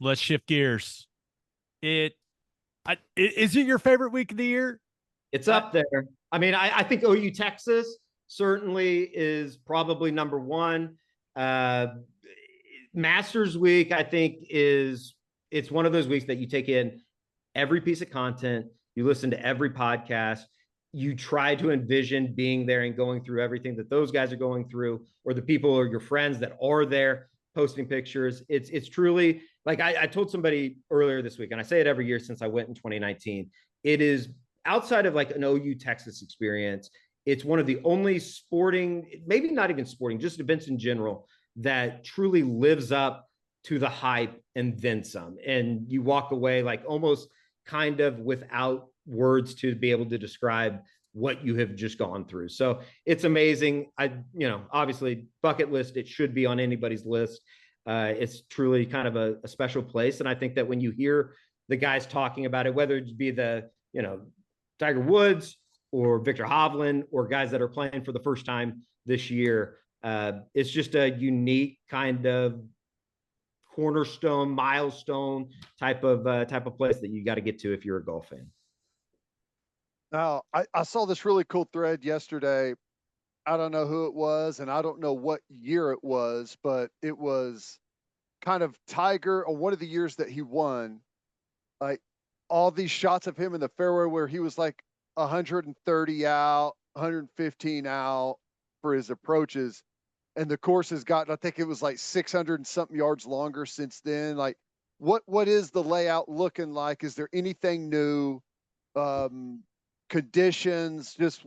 let's shift gears. Is it your favorite week of the year? It's up there. I mean, I think OU Texas certainly is probably number one. Uh, Masters week, I think, it's one of those weeks that you take in every piece of content, you listen to every podcast, you try to envision being there and going through everything that those guys are going through, or the people or your friends that are there posting pictures. It's truly like I told somebody earlier this week, and I say it every year since I went in 2019. It is outside of like an OU Texas experience. It's one of the only sporting, maybe not even sporting, just events in general that truly lives up to the hype and then some. And you walk away like almost kind of without words to be able to describe what you have just gone through. So it's amazing. Obviously bucket list, it should be on anybody's list. It's truly kind of a special place. And I think that when you hear the guys talking about it, whether it be Tiger Woods or Victor Hovland or guys that are playing for the first time this year, it's just a unique kind of cornerstone, milestone type of place that you got to get to if you're a golf fan. Now, I saw this really cool thread yesterday. I don't know who it was, and I don't know what year it was, but it was kind of Tiger, or one of the years that he won, like all these shots of him in the fairway where he was like 130 out, 115 out for his approaches. And the course has gotten, I think it was like 600 and something yards longer since then. Like, what is the layout looking like? Is there anything new? Conditions, just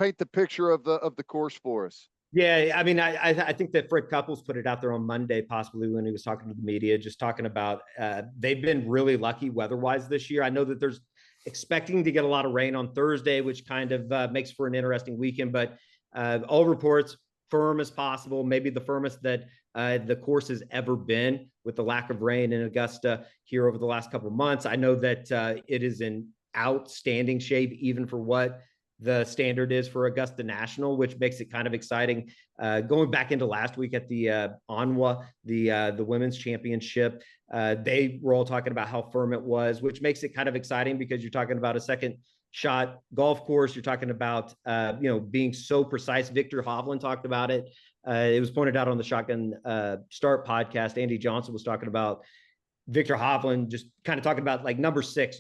paint the picture of the course for us. Yeah, I mean, I think that Fred Couples put it out there on Monday, possibly when he was talking to the media, just talking about they've been really lucky weather-wise this year. I know that there's expecting to get a lot of rain on Thursday, which kind of makes for an interesting weekend, but all reports firm as possible, maybe the firmest that the course has ever been with the lack of rain in Augusta here over the last couple of months. I know that it is in outstanding shape, even for what the standard is for Augusta National, which makes it kind of exciting. Going back into last week at the Onwa, the women's championship, they were all talking about how firm it was, which makes it kind of exciting because you're talking about a second shot golf course. You're talking about, being so precise. Victor Hovland talked about it. It was pointed out on the Shotgun Start podcast. Andy Johnson was talking about Victor Hovland, just kind of talking about like number 6,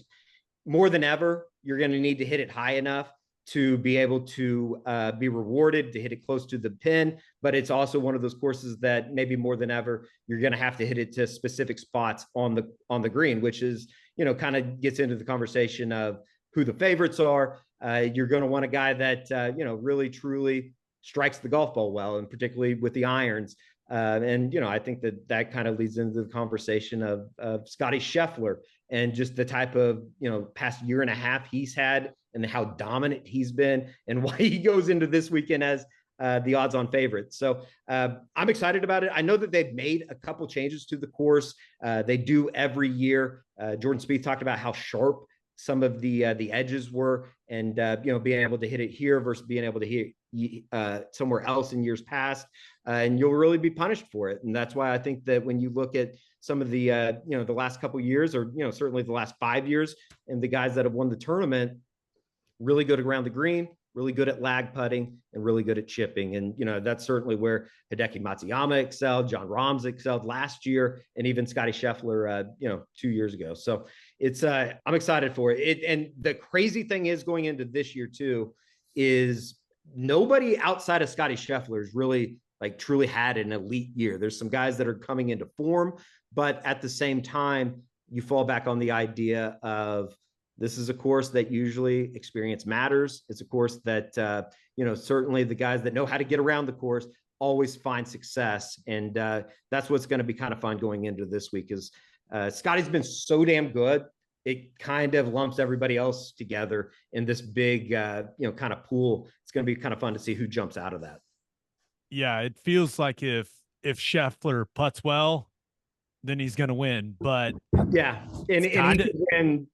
more than ever, you're going to need to hit it high enough to be able to be rewarded, to hit it close to the pin. But it's also one of those courses that maybe more than ever, you're going to have to hit it to specific spots on the green, which is, kind of gets into the conversation of who the favorites are. You're going to want a guy that, really truly strikes the golf ball well, and particularly with the irons. I think that kind of leads into the conversation of Scottie Scheffler and just the type of, past year and a half he's had and how dominant he's been, and why he goes into this weekend as the odds on favorite. So I'm excited about it. I know that they've made a couple changes to the course. They do every year. Jordan Spieth talked about how sharp some of the edges were, and being able to hit it here versus being able to hit somewhere else in years past, and you'll really be punished for it. And that's why I think that when you look at some of the the last couple of years, or certainly the last 5 years, and the guys that have won the tournament, really good around the green, really good at lag putting, and really good at chipping. And that's certainly where Hideki Matsuyama excelled, John Rahms excelled last year, and even Scottie Scheffler 2 years ago. So it's I'm excited for it. And the crazy thing is, going into this year too, is nobody outside of Scottie Scheffler is really truly had an elite year. There's some guys that are coming into form, but at the same time, you fall back on the idea of, this is a course that usually experience matters. It's a course that, certainly the guys that know how to get around the course always find success. And that's what's going to be kind of fun going into this week, is Scottie's been so damn good. It kind of lumps everybody else together in this big, kind of pool. It's going to be kind of fun to see who jumps out of that. Yeah, it feels like if Scheffler putts well, then he's going to win. But yeah, and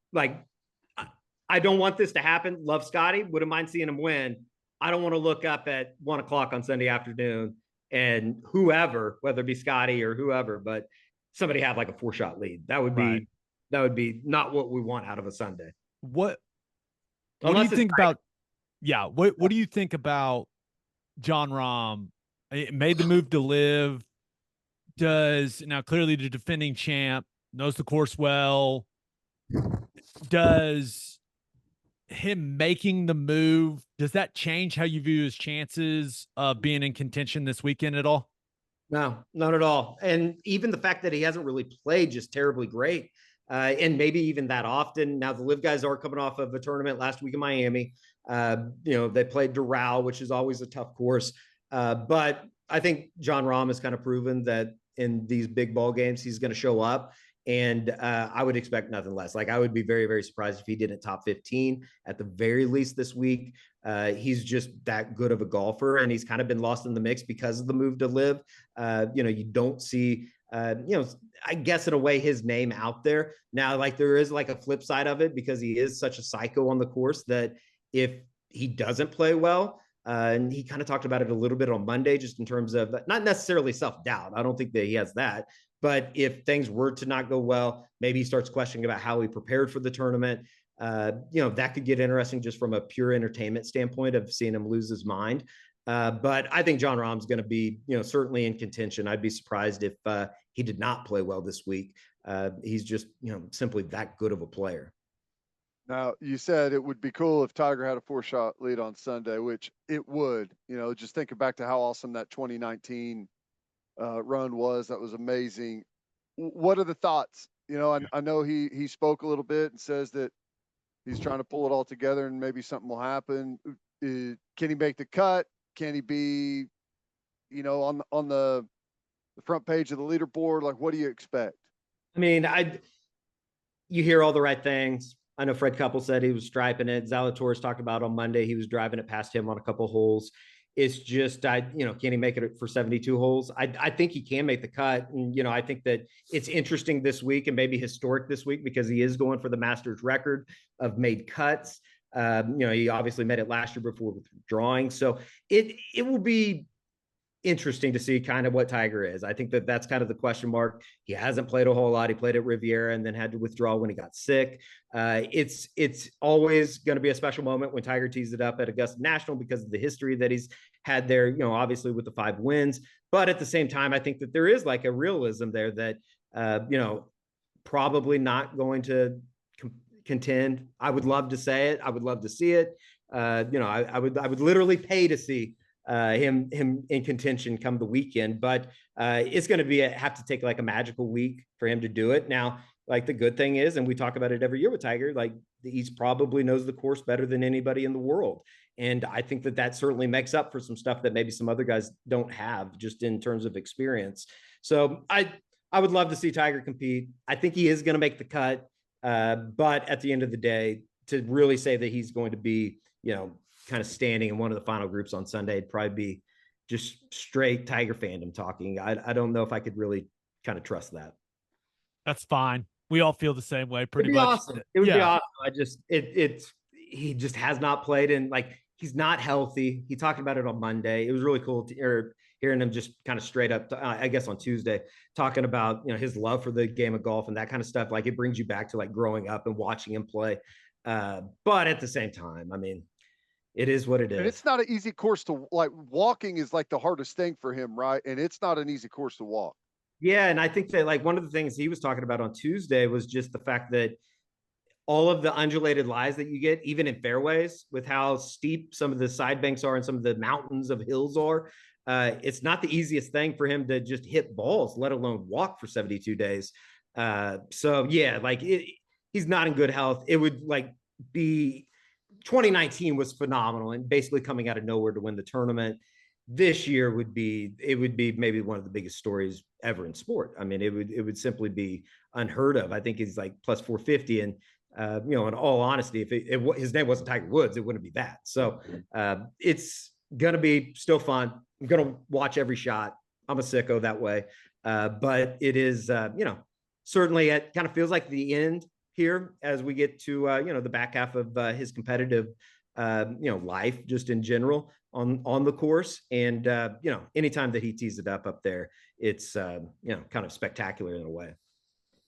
I don't want this to happen. Love Scottie. Wouldn't mind seeing him win. I don't want to look up at 1:00 on Sunday afternoon and whoever, whether it be Scottie or whoever, but somebody have like a 4-shot lead. That would be not what we want out of a Sunday. What do you think about? Yeah, what do you think about Jon Rahm? It made the move to live. Does now clearly the defending champ knows the course well. Does him making the move, does that change how you view his chances of being in contention this weekend at all? No, not at all. And even the fact that he hasn't really played just terribly great, and maybe even that often. Now the live guys are coming off of a tournament last week in Miami. They played Doral, which is always a tough course. But I think Jon Rahm has kind of proven that in these big ball games, he's going to show up. And I would expect nothing less. Like, I would be very, very surprised if he didn't top 15 at the very least this week. He's just that good of a golfer, and he's kind of been lost in the mix because of the move to live. You don't see, I guess in a way his name out there. Now, like, there is like a flip side of it, because he is such a psycho on the course that if he doesn't play well, and he kind of talked about it a little bit on Monday, just in terms of not necessarily self-doubt. I don't think that he has that. But if things were to not go well, maybe he starts questioning about how he prepared for the tournament. That could get interesting just from a pure entertainment standpoint of seeing him lose his mind. But I think Jon Rahm's going to be, certainly in contention. I'd be surprised if he did not play well this week. He's just, simply that good of a player. Now, you said it would be cool if Tiger had a 4-shot lead on Sunday, which it would. Just thinking back to how awesome that 2019 run was. That was amazing. What are the thoughts? I know he spoke a little bit and says that he's trying to pull it all together and maybe something will happen. Can he make the cut? Can he be, on the front page of the leaderboard? Like, what do you expect? I mean, you hear all the right things. I know Fred Couple said he was striping it. Zalatoris talked about on Monday he was driving it past him on a couple holes. It's just, can he make it for 72 holes? I think he can make the cut. And, I think that it's interesting this week and maybe historic this week because he is going for the Masters record of made cuts. He obviously made it last year before withdrawing. So it will be interesting to see kind of what Tiger is. I think that that's kind of the question mark. He hasn't played a whole lot. He played at Riviera and then had to withdraw when he got sick. It's always going to be a special moment when Tiger tees it up at Augusta National because of the history that he's had there, obviously with the 5 wins. But at the same time, I think that there is like a realism there that, probably not going to contend. I would love to say it. I would love to see it. I would literally pay to see him in contention come the weekend, but it's going to have to take like a magical week for him to do it. Now, like, the good thing is, and we talk about it every year with Tiger, like, he's probably knows the course better than anybody in the world. And I think that certainly makes up for some stuff that maybe some other guys don't have just in terms of experience. So I would love to see Tiger compete. I think he is going to make the cut. But at the end of the day, to really say that he's going to be, kind of standing in one of the final groups on Sunday, it'd probably be just straight Tiger fandom talking. I don't know if I could really kind of trust that. That's fine. We all feel the same way pretty much. Awesome. It would be awesome. He just has not played, and like, he's not healthy. He talked about it on Monday. It was really cool to hearing him just kind of straight up, I guess on Tuesday, talking about, his love for the game of golf and that kind of stuff. Like, it brings you back to like growing up and watching him play. But at the same time, I mean, it is what it is. And it's not an easy course to, like, walking is like the hardest thing for him, right? And it's not an easy course to walk. Yeah. And I think that, like, one of the things he was talking about on Tuesday was just the fact that all of the undulated lies that you get, even in fairways, with how steep some of the side banks are and some of the mountains of hills are, it's not the easiest thing for him to just hit balls, let alone walk for 72 days. So yeah, like, he's not in good health. It would like be 2019 was phenomenal and basically coming out of nowhere to win the tournament. This year would be maybe one of the biggest stories ever in sport. I mean, it would simply be unheard of. I think he's like plus 450. And, in all honesty, if his name wasn't Tiger Woods, it wouldn't be that. So it's going to be still fun. I'm going to watch every shot. I'm a sicko that way. But it is, certainly it kind of feels like the end here as we get to, the back half of his competitive life just in general on the course. And, anytime that he tees it up there, it's, kind of spectacular in a way.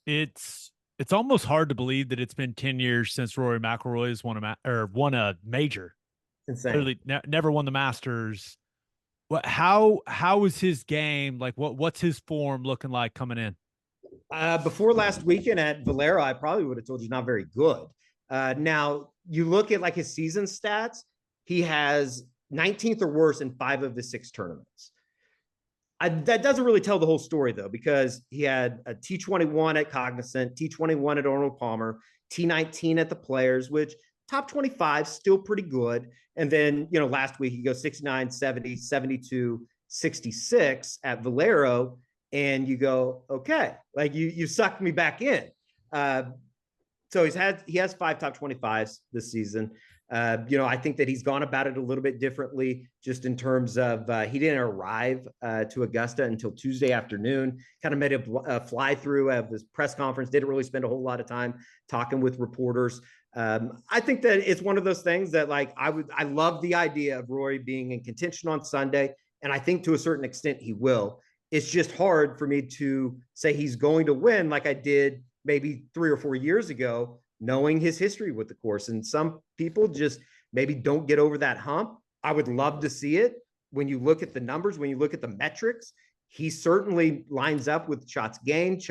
It's almost hard to believe that it's been 10 years since Rory McIlroy has won a major. Insane. Literally never won the Masters. How is his game? Like what's his form looking like coming in? Before last weekend at Valero, I probably would have told you not very good. Now you look at like his season stats, he has 19th or worse in 5 of his 6 tournaments. That doesn't really tell the whole story though, because he had a T21 at Cognizant, T21 at Arnold Palmer, T19 at the Players, which top 25, still pretty good. And then, last week he goes 69, 70, 72, 66 at Valero. And you go, okay, like you sucked me back in. So he has 5 top 25s this season. I think that he's gone about it a little bit differently, just in terms of he didn't arrive to Augusta until Tuesday afternoon, kind of made a fly through of his press conference, didn't really spend a whole lot of time talking with reporters. I think that it's one of those things that I love the idea of Rory being in contention on Sunday. And I think to a certain extent he will. It's just hard for me to say he's going to win like I did maybe 3 or 4 years ago, knowing his history with the course. And some people just maybe don't get over that hump. I would love to see it. When you look at the numbers, when you look at the metrics, he certainly lines up with shots gained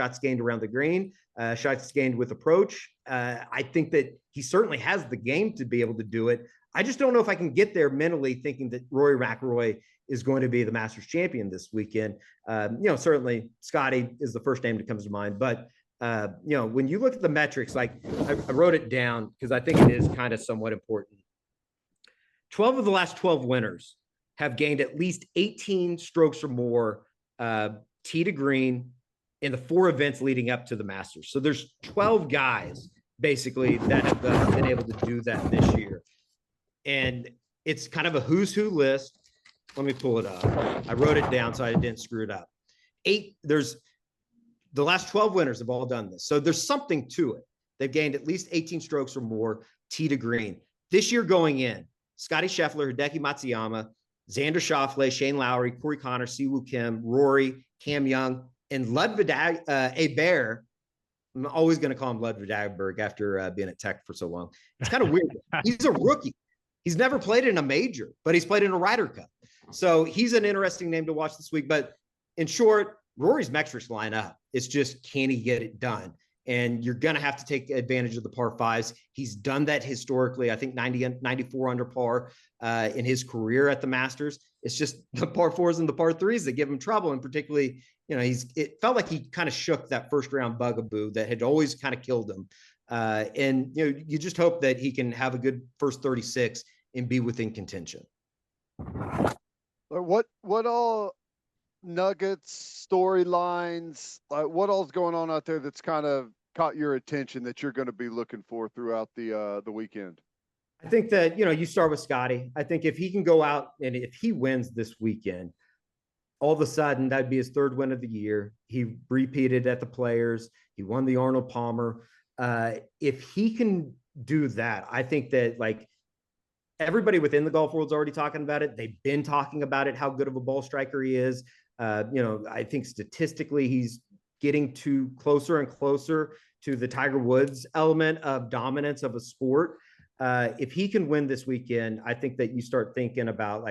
around the green, shots gained with approach. I think that he certainly has the game to be able to do it. I just don't know if I can get there mentally thinking that Rory McIlroy is going to be the Masters champion this weekend. Certainly Scottie is the first name that comes to mind, but when you look at the metrics, like I wrote it down because I think it is kind of somewhat important. 12 of the last 12 winners have gained at least 18 strokes or more tee to green in the 4 events leading up to the Masters. So there's 12 guys basically that have been able to do that this year. And it's kind of a who's who list. Let me pull it up. I wrote it down so I didn't screw it up. The last 12 winners have all done this. So there's something to it. They've gained at least 18 strokes or more tee to green. This year going in, Scottie Scheffler, Hideki Matsuyama, Xander Schauffele, Shane Lowry, Corey Connors, Siwoo Kim, Rory, Cam Young, and Ludwig Aberg. I'm always going to call him Ludwig Aberg after being at Tech for so long. It's kind of weird. He's a rookie. He's never played in a major, but he's played in a Ryder Cup. So he's an interesting name to watch this week. But in short, Rory's metrics line up. It's just, can he get it done? And you're going to have to take advantage of the par 5s. He's done that historically. I think 94 under par in his career at the Masters. It's just the par 4s and the par 3s that give him trouble. And particularly, it felt like he kind of shook that first round bugaboo that had always kind of killed him. And you just hope that he can have a good first 36 and be within contention. What all nuggets, storylines, what all's going on out there that's kind of caught your attention that you're going to be looking for throughout the weekend? I think that, you start with Scottie. I think if he can go out and if he wins this weekend, all of a sudden that'd be his 3rd win of the year. He repeated at the Players. He won the Arnold Palmer. If he can do that, I think that everybody within the golf world's already talking about it. They've been talking about it, how good of a ball striker he is. I think statistically he's getting to closer and closer to the Tiger Woods element of dominance of a sport. If he can win this weekend, I think that you start thinking about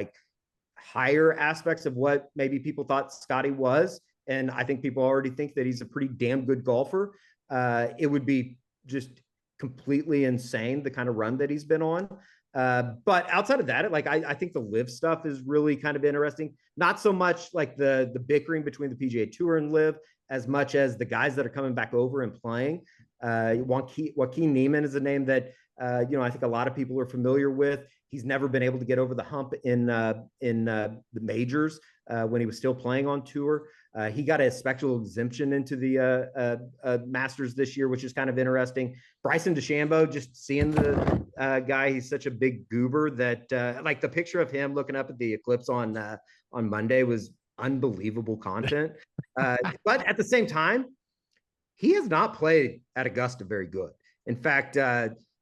higher aspects of what maybe people thought Scottie was. And I think people already think that he's a pretty damn good golfer. It would be just completely insane, the kind of run that he's been on. But outside of that, I think the live stuff is really kind of interesting. Not so much like the bickering between the PGA Tour and live, as much as the guys that are coming back over and playing. Joaquin Niemann is a name that I think a lot of people are familiar with. He's never been able to get over the hump in the majors when he was still playing on tour. He got a special exemption into the Masters this year, which is kind of interesting. Bryson DeChambeau, just seeing the guy, he's such a big goober that the picture of him looking up at the eclipse on Monday was unbelievable content. But at the same time, he has not played at Augusta very good. In fact,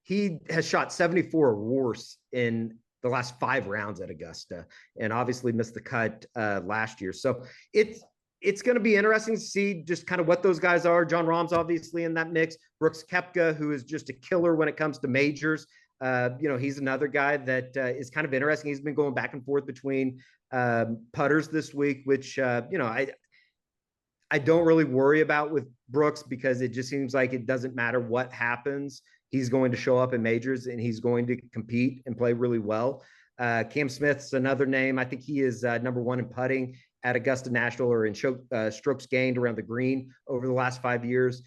he has shot 74 or worse in the last 5 rounds at Augusta, and obviously missed the cut last year. So it's going to be interesting to see just kind of what those guys are. John Rahm's obviously in that mix. Brooks Koepka, who is just a killer when it comes to majors. He's another guy that is kind of interesting. He's been going back and forth between putters this week, which, I don't really worry about with Brooks, because it just seems like it doesn't matter what happens. He's going to show up in majors and he's going to compete and play really well. Cam Smith's another name. I think he is number 1 in putting at Augusta National, or in strokes gained around the green over the last 5 years.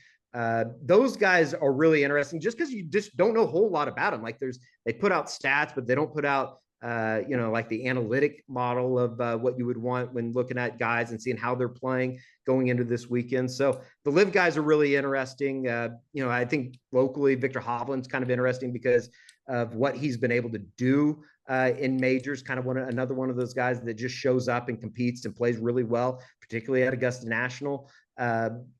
Those guys are really interesting just because you just don't know a whole lot about them. Like they put out stats, but they don't put out, like the analytic model of what you would want when looking at guys and seeing how they're playing going into this weekend. So the live guys are really interesting. I think locally, Victor Hovland's kind of interesting because of what he's been able to do in majors. Kind of another one of those guys that just shows up and competes and plays really well, particularly at Augusta National.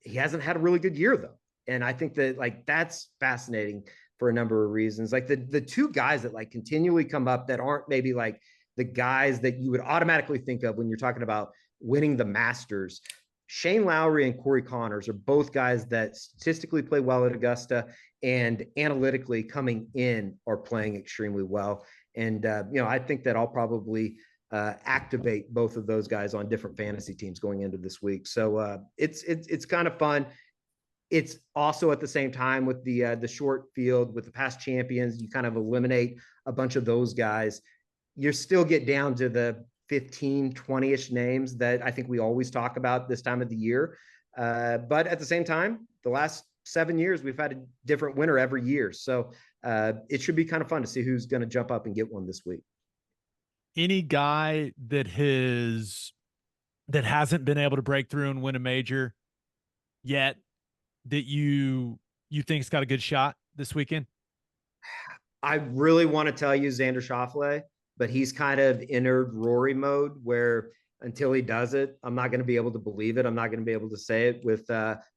He hasn't had a really good year though. And I think that that's fascinating for a number of reasons. Like the 2 guys that continually come up that aren't maybe like the guys that you would automatically think of when you're talking about winning the Masters. Shane Lowry and Corey Connors are both guys that statistically play well at Augusta, and analytically coming in are playing extremely well. And, I think that I'll probably activate both of those guys on different fantasy teams going into this week. So it's kind of fun. It's also at the same time with the short field with the past champions, you kind of eliminate a bunch of those guys. You still get down to the 15, 20-ish names that I think we always talk about this time of the year. But at the same time, the last 7 years, we've had a different winner every year. So it should be kind of fun to see who's going to jump up and get one this week. Any guy that hasn't been able to break through and win a major yet that you think's got a good shot this weekend? I really want to tell you Xander Schauffele, but he's kind of entered Rory mode where until he does it, I'm not going to be able to believe it. I'm not going to be able to say it with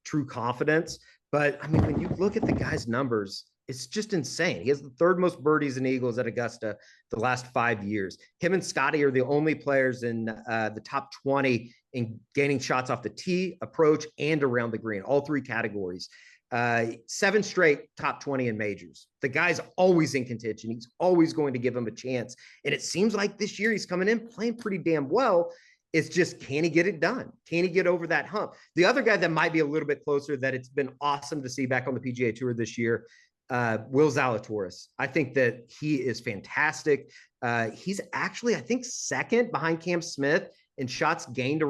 true confidence. But I mean, when you look at the guy's numbers, it's just insane. He has the 3rd most birdies and eagles at Augusta the last 5 years. Him and Scottie are the only players in the top 20 in gaining shots off the tee, approach, and around the green, all 3 categories. 7 straight top 20 in majors. The guy's always in contention. He's always going to give him a chance. And it seems like this year he's coming in playing pretty damn well. It's just, can he get it done? Can he get over that hump? The other guy that might be a little bit closer that it's been awesome to see back on the PGA Tour this year, Will Zalatoris. I think that he is fantastic. He's actually, I think, 2nd behind Cam Smith in shots gained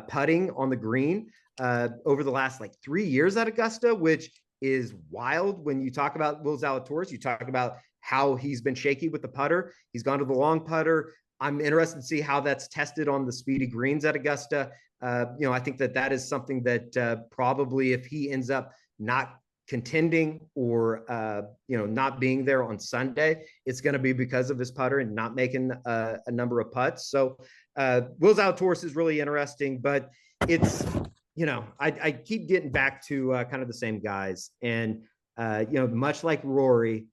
putting on the green over the last 3 years at Augusta, which is wild. When you talk about Will Zalatoris, you talk about how he's been shaky with the putter. He's gone to the long putter. I'm interested to see how that's tested on the speedy greens at Augusta. I think that is something that probably, if he ends up not contending or not being there on Sunday, it's going to be because of his putter and not making a number of putts. So Will Zalatoris is really interesting, but it's I keep getting back to kind of the same guys, and much like Rory,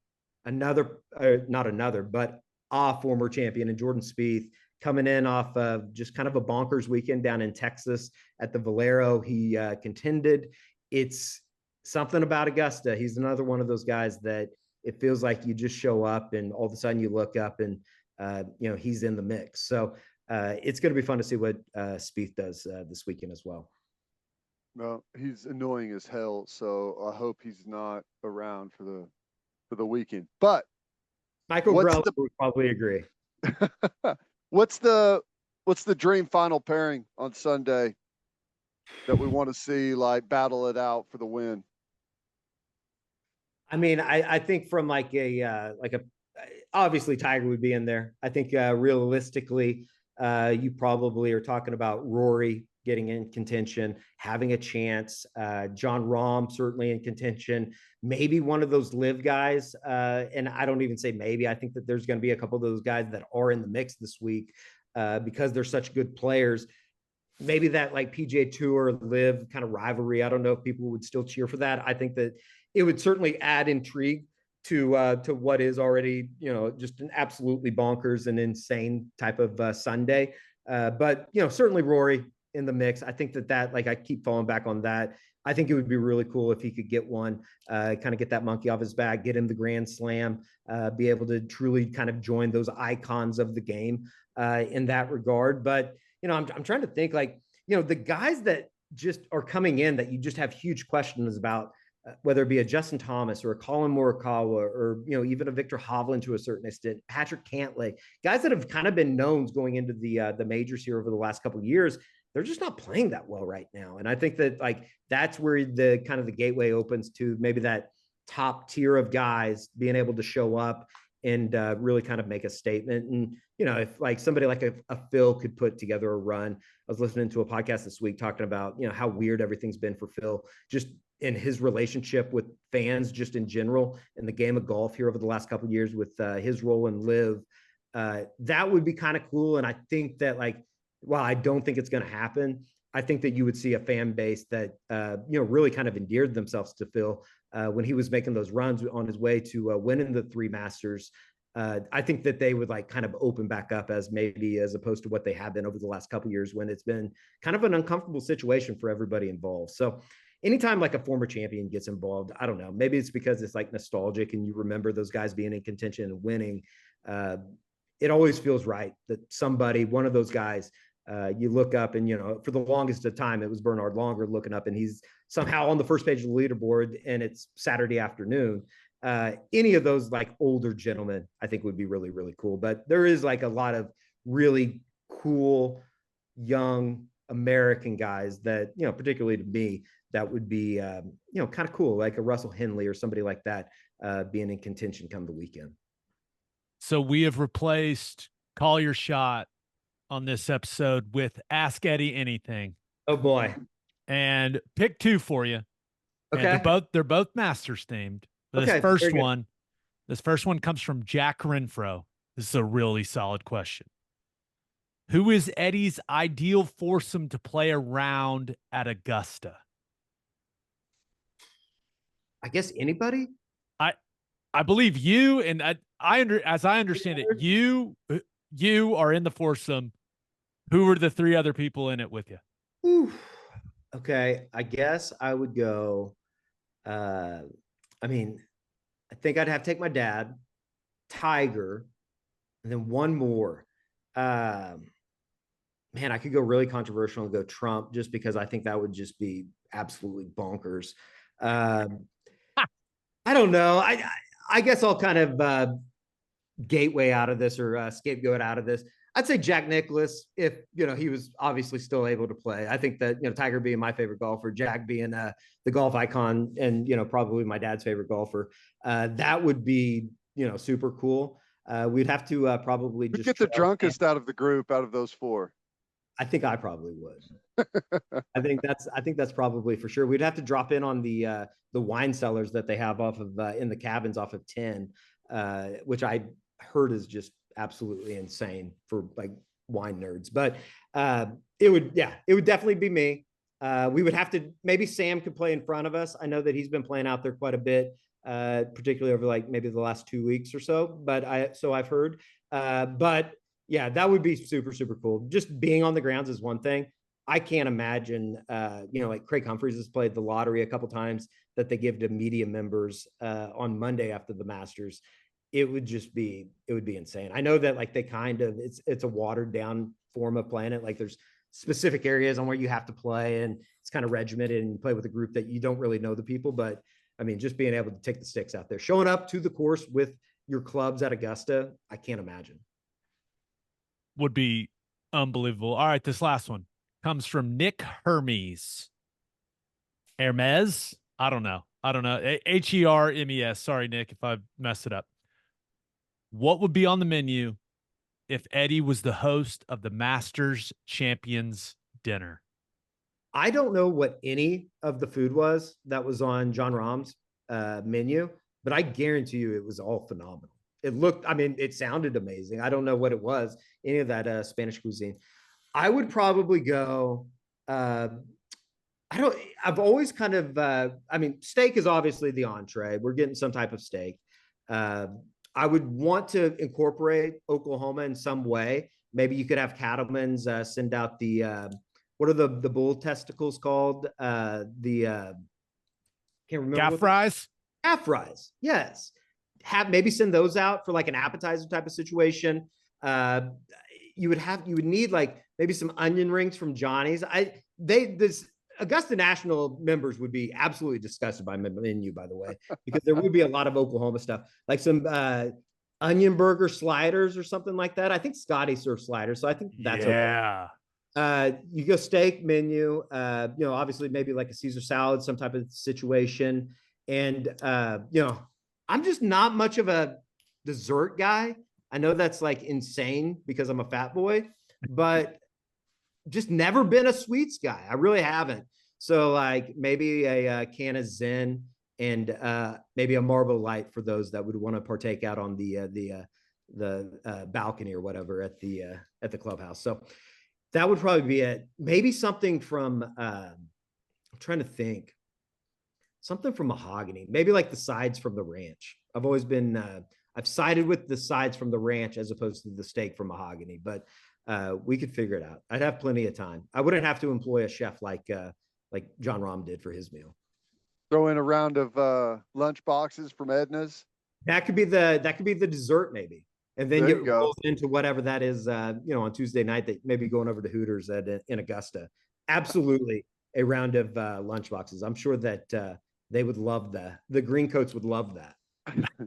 but a former champion in Jordan Spieth coming in off of just kind of a bonkers weekend down in Texas at the Valero. He contended. It's something about Augusta. He's another one of those guys that it feels like you just show up and all of a sudden you look up and, he's in the mix. So it's going to be fun to see what Spieth does this weekend as well. Well, he's annoying as hell. So I hope he's not around for the weekend, but Michael Grell would probably agree. What's the dream final pairing on Sunday that we want to see battle it out for the win? I mean, I think from obviously Tiger would be in there. I think realistically, you probably are talking about Rory getting in contention, having a chance. John Rahm certainly in contention. Maybe one of those live guys. And I don't even say maybe. I think that there's going to be a couple of those guys that are in the mix this week because they're such good players. maybe that like PGA Tour Live kind of rivalry. I don't know if people would still cheer for that. I think that it would certainly add intrigue to what is already, you know, just an absolutely bonkers and insane type of Sunday. But, you know, certainly Rory in the mix. I think that like, I keep falling back on that. I think it would be really cool if he could get one, kind of get that monkey off his back, get him the Grand Slam, be able to truly kind of join those icons of the game in that regard. But, you know, I'm trying to think, like, you know, the guys that just are coming in that you just have huge questions about, whether it be a Justin Thomas or a Colin Morikawa or, you know, even a Victor Hovland to a certain extent, Patrick Cantlay, guys that have kind of been knowns going into the majors here over the last couple of years. They're just not playing that well right now. And I think that, like, that's where the kind of the gateway opens to maybe that top tier of guys being able to show up and really kind of make a statement. And, you know, if like somebody like a Phil could put together a run. I was listening to a podcast this week talking about, you know, how weird everything's been for Phil, just in his relationship with fans, just in general, in the game of golf here over the last couple of years with his role in Live. That would be kind of cool. And I think that, like, while I don't think it's going to happen, I think that you would see a fan base that, you know, really kind of endeared themselves to Phil when he was making those runs on his way to winning the 3 Masters. I think that they would like kind of open back up as opposed to what they have been over the last couple of years, when it's been kind of an uncomfortable situation for everybody involved. So anytime like a former champion gets involved, I don't know, maybe it's because it's like nostalgic and you remember those guys being in contention and winning. It always feels right that somebody, one of those guys, you look up and, you know, for the longest of time, it was Bernard Longer looking up and he's somehow on the first page of the leaderboard and it's Saturday afternoon. Any of those like older gentlemen, I think would be really, really cool. But there is like a lot of really cool, young American guys that, you know, particularly to me, that would be, you know, kind of cool, like a Russell Henley or somebody like that being in contention come the weekend. So we have replaced Call Your Shot on this episode with Ask Eddie Anything. Oh boy. And pick 2 for you. Okay. And they're both Masters themed. This first one comes from Jack Renfro. This is a really solid question. Who is Eddie's ideal foursome to play around at Augusta? I guess anybody. I believe you, and as I understand it, you are in the foursome. Who are the 3 other people in it with you? Ooh. Okay, I guess I would go. I mean, I think I'd have to take my dad, Tiger, and then one more. Man, I could go really controversial and go Trump, just because I think that would just be absolutely bonkers. I don't know. I guess I'll kind of gateway out of this, or scapegoat out of this. I'd say Jack Nicklaus, if, you know, he was obviously still able to play. I think that, you know, Tiger being my favorite golfer, Jack being the golf icon and, you know, probably my dad's favorite golfer, that would be, you know, super cool. We'd have to probably just get the drunkest out of the group, out of those 4. I think I probably would. I think that's probably for sure. We'd have to drop in on the wine cellars that they have off of in the cabins off of 10, which I heard is just absolutely insane for like wine nerds. But it would definitely be me. We would have to, maybe Sam could play in front of us. I know that he's been playing out there quite a bit, particularly over like maybe the last 2 weeks or so. But I've heard. But yeah, that would be super, super cool. Just being on the grounds is one thing. I can't imagine, you know, like Craig Humphreys has played the lottery a couple times that they give to media members on Monday after the Masters. It would be insane. I know that like they kind of, it's a watered down form of playing it. Like there's specific areas on where you have to play and it's kind of regimented and you play with a group that you don't really know the people. But I mean, just being able to take the sticks out there, showing up to the course with your clubs at Augusta, I can't imagine. Would be unbelievable. All right, this last one comes from Nick Hermes. Hermes? I don't know. Hermes. Sorry, Nick, if I messed it up. What would be on the menu if Eddie was the host of the Masters Champions Dinner? I don't know what any of the food was that was on Jon Rahm's menu, but I guarantee you it was all phenomenal. It sounded amazing. I don't know what it was, any of that Spanish cuisine. I would probably go. I've always kind of, I mean, steak is obviously the entree. We're getting some type of steak. I would want to incorporate Oklahoma in some way. Maybe you could have Cattleman's send out what are the bull testicles called? Can't remember. Calf fries? Calf fries, yes. Maybe send those out for like an appetizer type of situation. You would need like maybe some onion rings from Johnny's. This Augusta National members would be absolutely disgusted by my menu, by the way, because there would be a lot of Oklahoma stuff, like some onion burger sliders or something like that. I think Scottie serves sliders, so I think that's okay. You go steak menu, obviously maybe like a Caesar salad, some type of situation. And, I'm just not much of a dessert guy. I know that's like insane because I'm a fat boy, but just never been a sweets guy. I really haven't. So like maybe a can of Zen and maybe a Marble Light for those that would want to partake out on the balcony or whatever at the clubhouse. So that would probably be it. Maybe something from I'm trying to think. Something from Mahogany, maybe like the sides from the ranch. I've always been, I've sided with the sides from the ranch as opposed to the steak from Mahogany, but we could figure it out. I'd have plenty of time. I wouldn't have to employ a chef like John Rahm did for his meal. Throw in a round of lunch boxes from Edna's. That could be the dessert maybe, and then get rolled into whatever that is. On Tuesday night, that maybe going over to Hooters in Augusta. Absolutely, a round of lunch boxes. I'm sure that. They would love that. The Greencoats would love that.